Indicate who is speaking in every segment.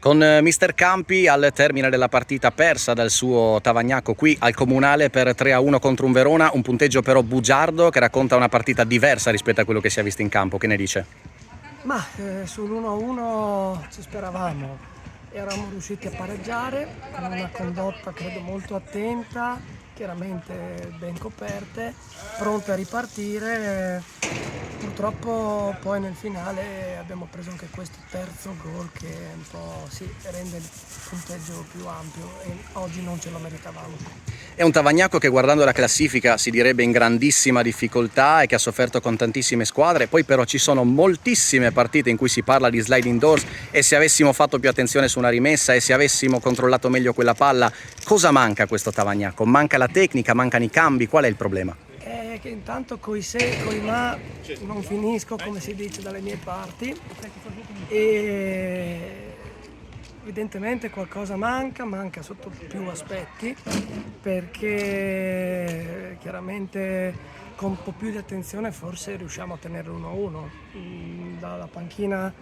Speaker 1: Con mister Campi al termine della partita persa dal suo Tavagnacco qui al Comunale per 3-1 contro un Verona, un punteggio però bugiardo che racconta una partita diversa rispetto a quello che si è visto in campo. Che ne dice?
Speaker 2: Ma sull'1-1 ci speravamo, eravamo riusciti a pareggiare con una condotta credo molto attenta, chiaramente ben coperte, pronte a ripartire. Purtroppo poi nel finale abbiamo preso anche questo terzo gol che un po' rende il punteggio più ampio e oggi non ce lo meritavamo.
Speaker 1: È un Tavagnacco che, guardando la classifica, si direbbe in grandissima difficoltà e che ha sofferto con tantissime squadre. Poi però ci sono moltissime partite in cui si parla di sliding doors, e se avessimo fatto più attenzione su una rimessa e se avessimo controllato meglio quella palla, cosa manca a questo Tavagnacco? Manca la tecnica, mancano i cambi, qual è il problema?
Speaker 2: Che intanto coi se, coi ma non finisco, come si dice dalle mie parti, e evidentemente qualcosa manca sotto più aspetti, perché chiaramente con un po' più di attenzione forse riusciamo a tenere 1-1. Dalla panchina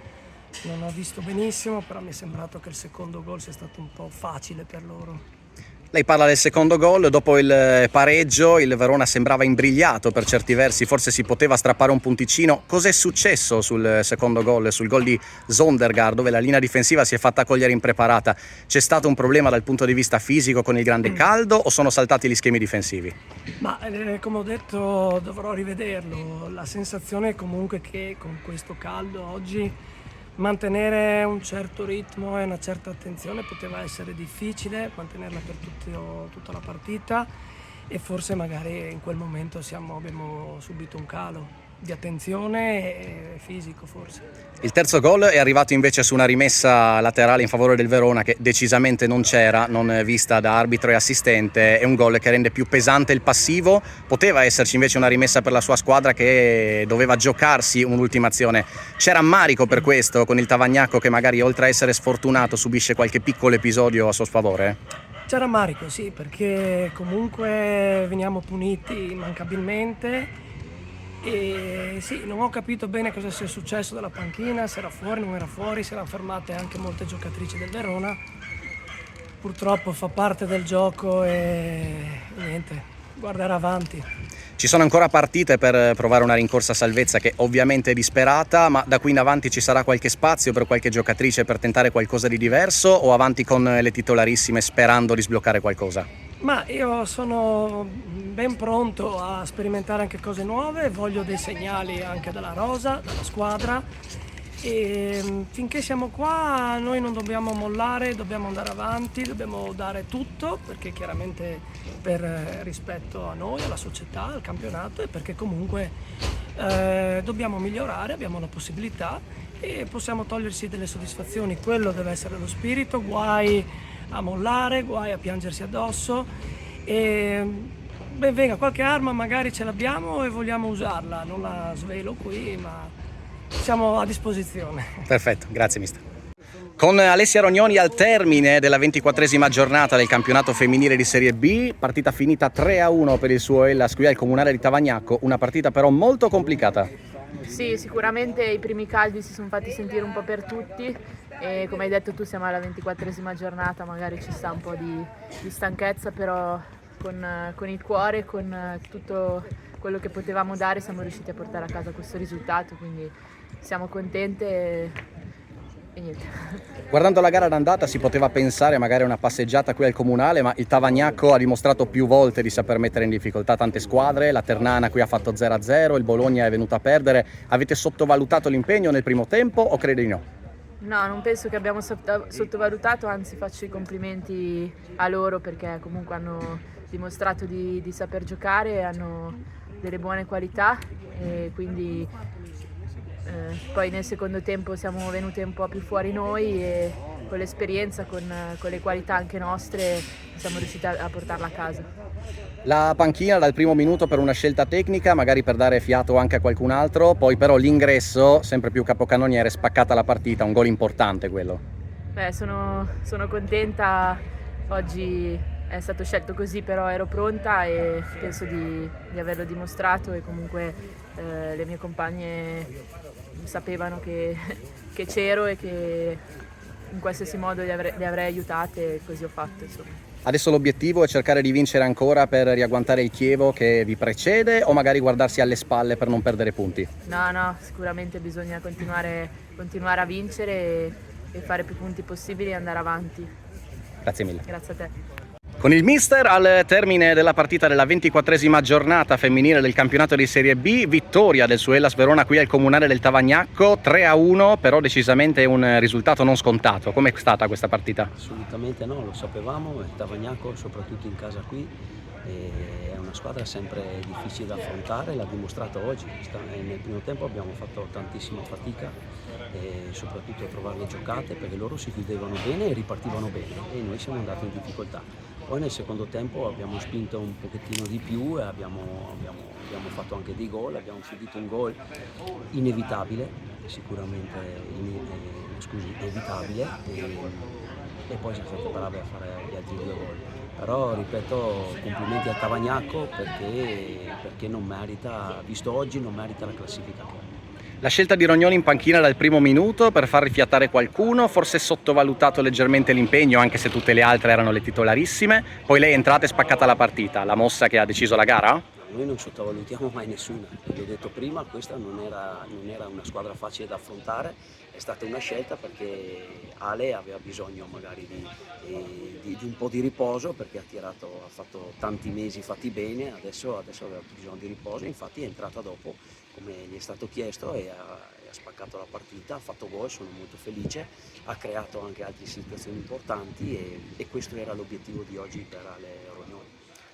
Speaker 2: non ho visto benissimo, però mi è sembrato che il secondo gol sia stato un po' facile per loro.
Speaker 1: Lei parla del secondo gol, dopo il pareggio il Verona sembrava imbrigliato per certi versi, forse si poteva strappare un punticino. Cos'è successo sul secondo gol, sul gol di Zondergaard, dove la linea difensiva si è fatta cogliere impreparata? C'è stato un problema dal punto di vista fisico con il grande caldo o sono saltati gli schemi difensivi?
Speaker 2: Ma come ho detto dovrò rivederlo, la sensazione è comunque che con questo caldo oggi mantenere un certo ritmo e una certa attenzione poteva essere difficile, mantenerla per tutta la partita, e forse magari in quel momento abbiamo subito un calo di attenzione e fisico forse.
Speaker 1: Il terzo gol è arrivato invece su una rimessa laterale in favore del Verona che decisamente non c'era, non vista da arbitro e assistente. È un gol che rende più pesante il passivo. Poteva esserci invece una rimessa per la sua squadra che doveva giocarsi un'ultimazione. C'è rammarico per questo con il Tavagnacco che magari, oltre a essere sfortunato, subisce qualche piccolo episodio a suo sfavore?
Speaker 2: C'è rammarico, sì, perché comunque veniamo puniti immancabilmente. E sì, non ho capito bene cosa sia successo dalla panchina, se era fuori, non era fuori, si erano fermate anche molte giocatrici del Verona. Purtroppo fa parte del gioco e niente, guardare avanti.
Speaker 1: Ci sono ancora partite per provare una rincorsa salvezza che ovviamente è disperata, ma da qui in avanti ci sarà qualche spazio per qualche giocatrice per tentare qualcosa di diverso, o avanti con le titolarissime sperando di sbloccare qualcosa?
Speaker 2: Ma io sono ben pronto a sperimentare anche cose nuove, voglio dei segnali anche dalla rosa, dalla squadra, e finché siamo qua noi non dobbiamo mollare, dobbiamo andare avanti, dobbiamo dare tutto, perché chiaramente per rispetto a noi, alla società, al campionato, e perché comunque dobbiamo migliorare, abbiamo una possibilità e possiamo togliersi delle soddisfazioni. Quello deve essere lo spirito, guai a mollare, guai a piangersi addosso, e ben venga, qualche arma magari ce l'abbiamo e vogliamo usarla, non la svelo qui, ma siamo a disposizione.
Speaker 1: Perfetto, grazie mister. Con Alessia Rognoni al termine della 24esima giornata del campionato femminile di Serie B, partita finita 3-1 per il suo Hellas qui al Comunale di Tavagnacco, una partita però molto complicata.
Speaker 3: Sì, sicuramente i primi caldi si sono fatti sentire un po' per tutti e come hai detto tu siamo alla 24esima giornata, magari ci sta un po' di stanchezza, però con il cuore, con tutto quello che potevamo dare siamo riusciti a portare a casa questo risultato, quindi siamo contente e niente.
Speaker 1: Guardando la gara d'andata si poteva pensare magari a una passeggiata qui al Comunale, ma il Tavagnacco ha dimostrato più volte di saper mettere in difficoltà tante squadre. La Ternana qui ha fatto 0-0, il Bologna è venuto a perdere. Avete sottovalutato l'impegno nel primo tempo o credi di no?
Speaker 3: No, non penso che abbiamo sottovalutato, anzi faccio i complimenti a loro perché comunque hanno dimostrato di saper giocare, hanno delle buone qualità e quindi poi nel secondo tempo siamo venute un po' più fuori noi e con l'esperienza, con le qualità anche nostre siamo riusciti a portarla a casa.
Speaker 1: La panchina dal primo minuto per una scelta tecnica, magari per dare fiato anche a qualcun altro, poi però l'ingresso, sempre più capocannoniere, spaccata la partita, un gol importante quello.
Speaker 3: Beh, sono contenta, oggi è stato scelto così, però ero pronta e penso di averlo dimostrato e comunque le mie compagne sapevano che c'ero e che in qualsiasi modo le avrei aiutate e così ho fatto, insomma.
Speaker 1: Adesso l'obiettivo è cercare di vincere ancora per riagguantare il Chievo che vi precede o magari guardarsi alle spalle per non perdere punti?
Speaker 3: No, sicuramente bisogna continuare a vincere e fare più punti possibili e andare avanti.
Speaker 1: Grazie mille.
Speaker 3: Grazie a te.
Speaker 1: Con il mister al termine della partita della 24esima giornata femminile del campionato di Serie B, vittoria del Hellas Verona qui al Comunale del Tavagnacco, 3-1, però decisamente un risultato non scontato. Com'è stata questa partita?
Speaker 4: Assolutamente no, lo sapevamo, il Tavagnacco soprattutto in casa qui è una squadra sempre difficile da affrontare, l'ha dimostrato oggi. Nel primo tempo abbiamo fatto tantissima fatica e soprattutto a trovare le giocate perché loro si chiudevano bene e ripartivano bene e noi siamo andati in difficoltà. Poi nel secondo tempo abbiamo spinto un pochettino di più e abbiamo fatto anche dei gol, abbiamo subito un gol inevitabile, sicuramente evitabile e poi siamo stati bravi a fare gli altri 2 gol. Però ripeto, complimenti a Tavagnacco perché non merita, visto oggi, non merita la classifica.
Speaker 1: La scelta di Rognoni in panchina dal primo minuto per far rifiatare qualcuno, forse sottovalutato leggermente l'impegno anche se tutte le altre erano le titolarissime, poi lei è entrata e spaccata la partita, la mossa che ha deciso la gara?
Speaker 4: Noi non sottovalutiamo mai nessuna, l'ho detto prima, questa non era una squadra facile da affrontare, è stata una scelta perché Ale aveva bisogno magari di un po' di riposo perché ha fatto tanti mesi fatti bene, adesso aveva bisogno di riposo, infatti è entrata dopo come gli è stato chiesto e ha spaccato la partita, ha fatto gol, sono molto felice, ha creato anche altre situazioni importanti e questo era l'obiettivo di oggi per Ale Rognoni.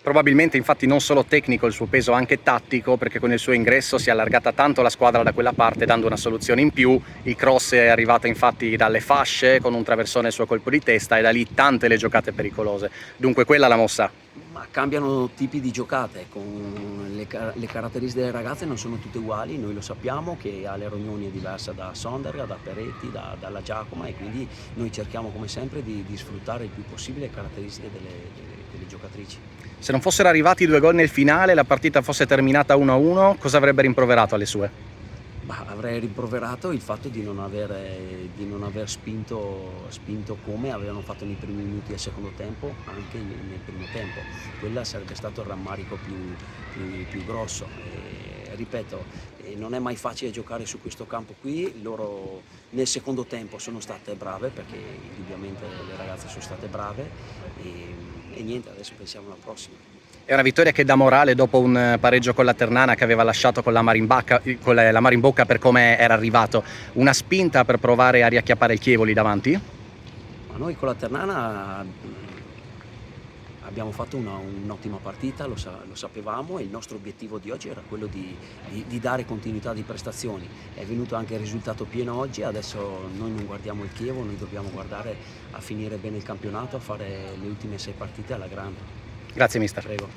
Speaker 1: Probabilmente infatti non solo tecnico il suo peso, anche tattico, perché con il suo ingresso si è allargata tanto la squadra da quella parte dando una soluzione in più, il cross è arrivato infatti dalle fasce con un traversone al suo colpo di testa e da lì tante le giocate pericolose, dunque quella la mossa.
Speaker 4: Ma cambiano tipi di giocate, con le caratteristiche delle ragazze non sono tutte uguali, noi lo sappiamo che Ale Rognoni è diversa da Sonderga, da Peretti, dalla Giacoma e quindi noi cerchiamo come sempre di sfruttare il più possibile le caratteristiche delle giocatrici.
Speaker 1: Se non fossero arrivati 2 gol nel finale, la partita fosse terminata 1-1, cosa avrebbe rimproverato alle sue?
Speaker 4: Avrei rimproverato il fatto di non aver spinto come avevano fatto nei primi minuti del secondo tempo, anche nel primo tempo. Quella sarebbe stato il rammarico più grosso. Ripeto, non è mai facile giocare su questo campo qui, loro nel secondo tempo sono state brave perché indubbiamente le ragazze sono state brave e niente, adesso pensiamo alla prossima.
Speaker 1: È una vittoria che dà morale dopo un pareggio con la Ternana che aveva lasciato con l'amaro in bocca per come era arrivato. Una spinta per provare a riacchiappare il Chievo lì davanti?
Speaker 4: Ma noi con la Ternana abbiamo fatto un'ottima partita, lo sapevamo e il nostro obiettivo di oggi era quello di dare continuità di prestazioni. È venuto anche il risultato pieno oggi, adesso noi non guardiamo il Chievo, noi dobbiamo guardare a finire bene il campionato, a fare le ultime 6 partite alla grande.
Speaker 1: Grazie mister.
Speaker 4: Prego.